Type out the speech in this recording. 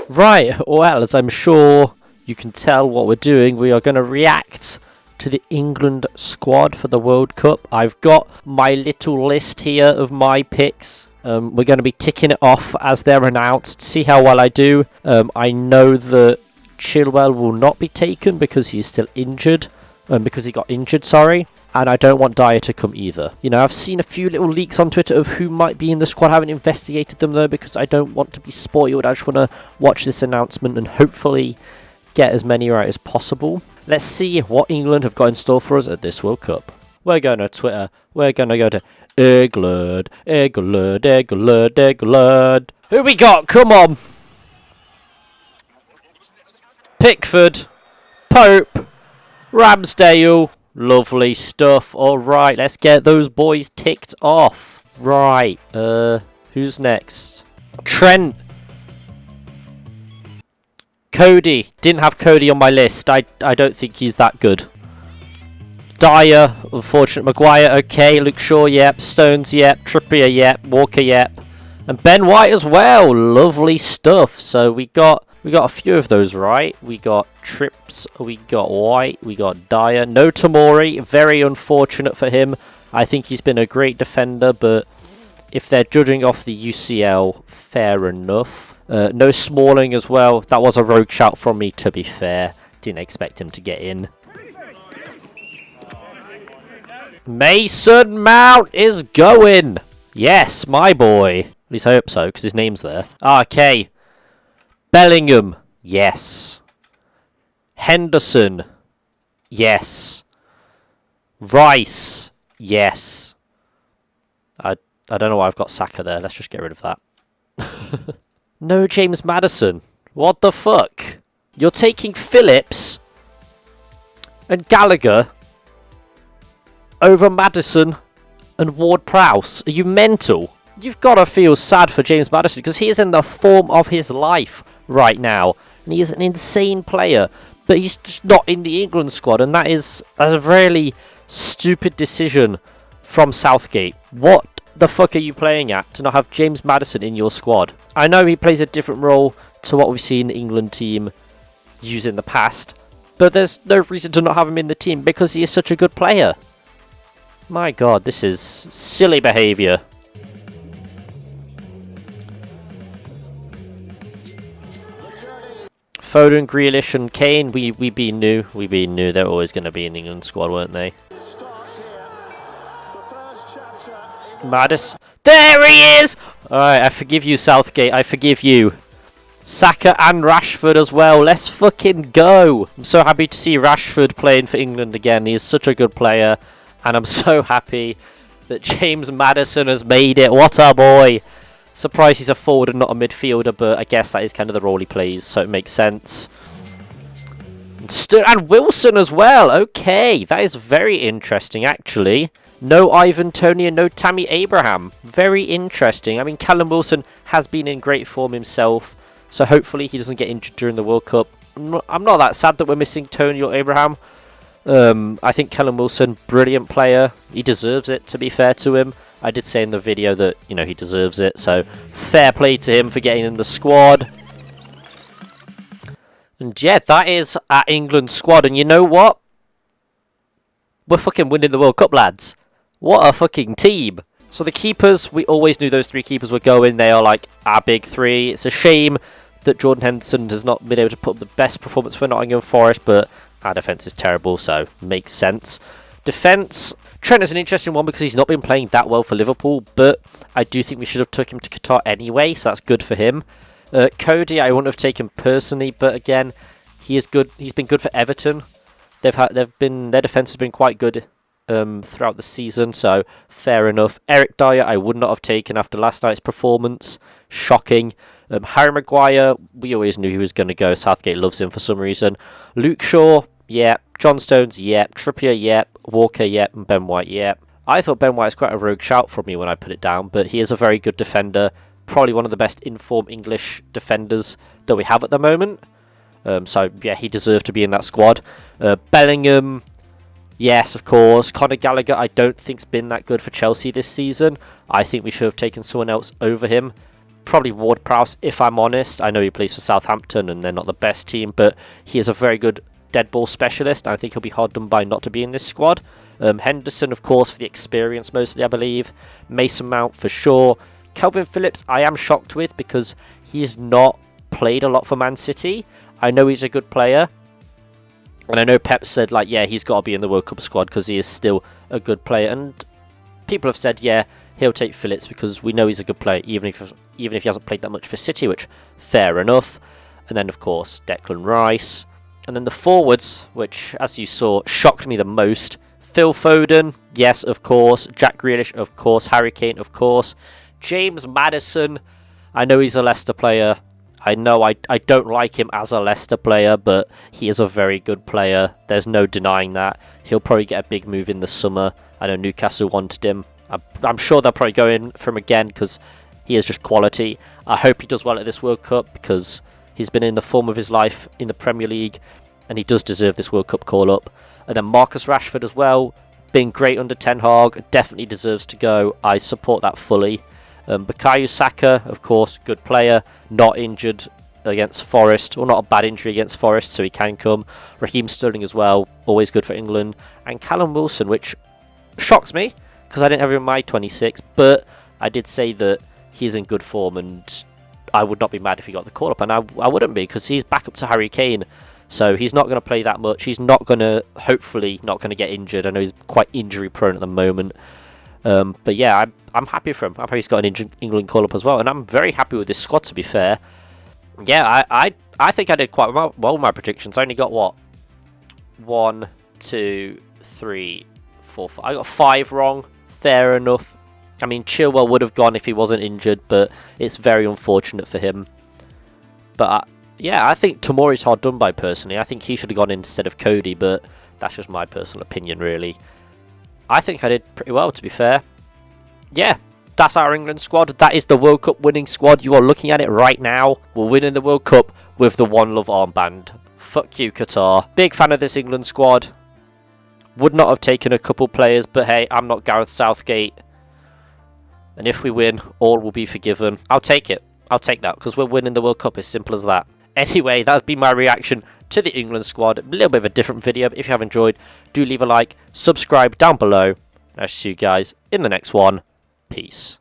Right, well, as I'm sure you can tell what we're doing, we are going to react to the England squad for the World Cup. I've got my little list here of my picks. We're going to be ticking it off as they're announced, see how well I do. I know that Chilwell will not be taken because he's still injured, because he got injured, sorry. And I don't want Dyer to come either. You know, I've seen a few little leaks on Twitter of who might be in the squad. I haven't investigated them, though, because I don't want to be spoiled. I just want to watch this announcement and hopefully get as many right as possible. Let's see what England have got in store for us at this World Cup. We're going to Twitter. We're going to go to England, England, England, England. Who we got? Come on. Pickford, Pope, Ramsdale. Lovely stuff. Alright, let's get those boys ticked off. Right, who's next? Trent. Cody. Didn't have Cody on my list. I don't think he's that good. Dyer, unfortunate. Maguire, okay. Luke Shaw, yep. Stones, yep. Trippier, yep. Walker, yep. And Ben White as well. Lovely stuff. So we got a few of those right. We got Trips, we got White, we got Dyer. No Tomori, very unfortunate for him. I think he's been a great defender, but if they're judging off the UCL, fair enough. No Smalling as well. That was a rogue shout from me, to be fair. Didn't expect him to get in. Mason Mount is going. Yes, my boy. At least I hope so, because his name's there. Okay. Bellingham, yes. Henderson, yes. Rice, yes. I don't know why I've got Saka there. Let's just get rid of that. No James Maddison. What the fuck? You're taking Phillips and Gallagher over Maddison and Ward-Prowse. Are you mental? You've got to feel sad for James Maddison because he is in the form of his life right now. And he is an insane player. But he's just not in the England squad. And that is a really stupid decision from Southgate. What the fuck are you playing at to not have James Maddison in your squad? I know he plays a different role to what we've seen the England team use in the past. But there's no reason to not have him in the team because he is such a good player. My god, this is silly behaviour. Foden, Grealish and Kane, we been new. They're always going to be in the England squad, weren't they? Maddis. There he is! Alright, I forgive you, Southgate. I forgive you. Saka and Rashford as well. Let's fucking go. I'm so happy to see Rashford playing for England again. He is such a good player. And I'm so happy that James Maddison has made it. What a boy. Surprised he's a forward and not a midfielder, but I guess that is kind of the role he plays, so it makes sense. And Wilson as well. Okay, that is very interesting, actually. No Ivan Toney and no Tammy Abraham. Very interesting. I mean, Callum Wilson has been in great form himself, so hopefully he doesn't get injured during the World Cup. I'm not that sad that we're missing Toney or Abraham. I think Callum Wilson, brilliant player. He deserves it, to be fair to him. I did say in the video that, you know, he deserves it, so fair play to him for getting in the squad. And yeah, that is our England squad, and you know what? We're fucking winning the World Cup, lads. What a fucking team. So the keepers, we always knew those three keepers were going. They are like our big three. It's a shame that Jordan Henderson has not been able to put up the best performance for Nottingham Forest, but our defence is terrible, so makes sense. Defence, Trent is an interesting one because he's not been playing that well for Liverpool, but I do think we should have took him to Qatar anyway, so that's good for him. Cody, I wouldn't have taken personally, but again, he is good. He's been good for Everton. Their defence has been quite good throughout the season, so fair enough. Eric Dyer, I would not have taken after last night's performance. Shocking. Harry Maguire, we always knew he was going to go. Southgate loves him for some reason. Luke Shaw, yep. John Stones, yep. Trippier, yep. Walker, yep. And Ben White, yep. I thought Ben White was quite a rogue shout from me when I put it down, but he is a very good defender. Probably one of the best informed English defenders that we have at the moment. So, yeah, he deserved to be in that squad. Bellingham, yes, of course. Conor Gallagher, I don't think's been that good for Chelsea this season. I think we should have taken someone else over him. probably Ward-Prowse, if I'm honest. I know he plays for Southampton and they're not the best team, but he is a very good dead ball specialist. I think he'll be hard done by not to be in this squad. Henderson, of course, for the experience mostly, I believe. Mason Mount for sure. Calvin Phillips, I am shocked with because he's not played a lot for Man City. I know he's a good player. And I know Pep said, like, yeah, he's got to be in the World Cup squad because he is still a good player. And people have said, yeah, he'll take Phillips because we know he's a good player, even if he hasn't played that much for City, which, fair enough. And then, of course, Declan Rice. And then the forwards, which, as you saw, shocked me the most. Phil Foden, yes, of course. Jack Grealish, of course. Harry Kane, of course. James Maddison, I know he's a Leicester player. I know I don't like him as a Leicester player, but he is a very good player. There's no denying that. He'll probably get a big move in the summer. I know Newcastle wanted him. I'm sure they'll probably go in for him again because he is just quality. I hope he does well at this World Cup because he's been in the form of his life in the Premier League and he does deserve this World Cup call-up. And then Marcus Rashford as well, being great under Ten Hag, definitely deserves to go. I support that fully. Bukayo Saka, of course, good player, not injured against Forest, or not a bad injury against Forest, so he can come. Raheem Sterling as well, always good for England. And Callum Wilson, which shocks me, because I didn't have him in my 26, but I did say that he's in good form, and I would not be mad if he got the call-up, and I wouldn't be, because he's back up to Harry Kane. So he's not going to play that much. He's not going to, hopefully, not going to get injured. I know he's quite injury-prone at the moment. But yeah, I'm happy for him. I'm happy he's got an England call-up as well. And I'm very happy with this squad, to be fair. Yeah, I think I did quite well with my predictions. I only got, what? 1, 2, 3, 4, 5. I got 5 wrong. Fair enough. I mean, Chilwell would have gone if he wasn't injured, but it's very unfortunate for him. But yeah, I think Tomori's hard done by, personally. I think he should have gone in instead of Cody, but that's just my personal opinion, really. I think I did pretty well, to be fair. Yeah, that's our England squad. That is the World Cup winning squad. You are looking at it right now. We're winning the World Cup with the One Love armband. Fuck you, Qatar. Big fan of this England squad. Would not have taken a couple players, but hey, I'm not Gareth Southgate. And if we win, all will be forgiven. I'll take it. I'll take that, because we're winning the World Cup. As simple as that. Anyway, that's been my reaction to the England squad. A little bit of a different video, but if you have enjoyed, do leave a like, subscribe down below. I'll see you guys in the next one. Peace.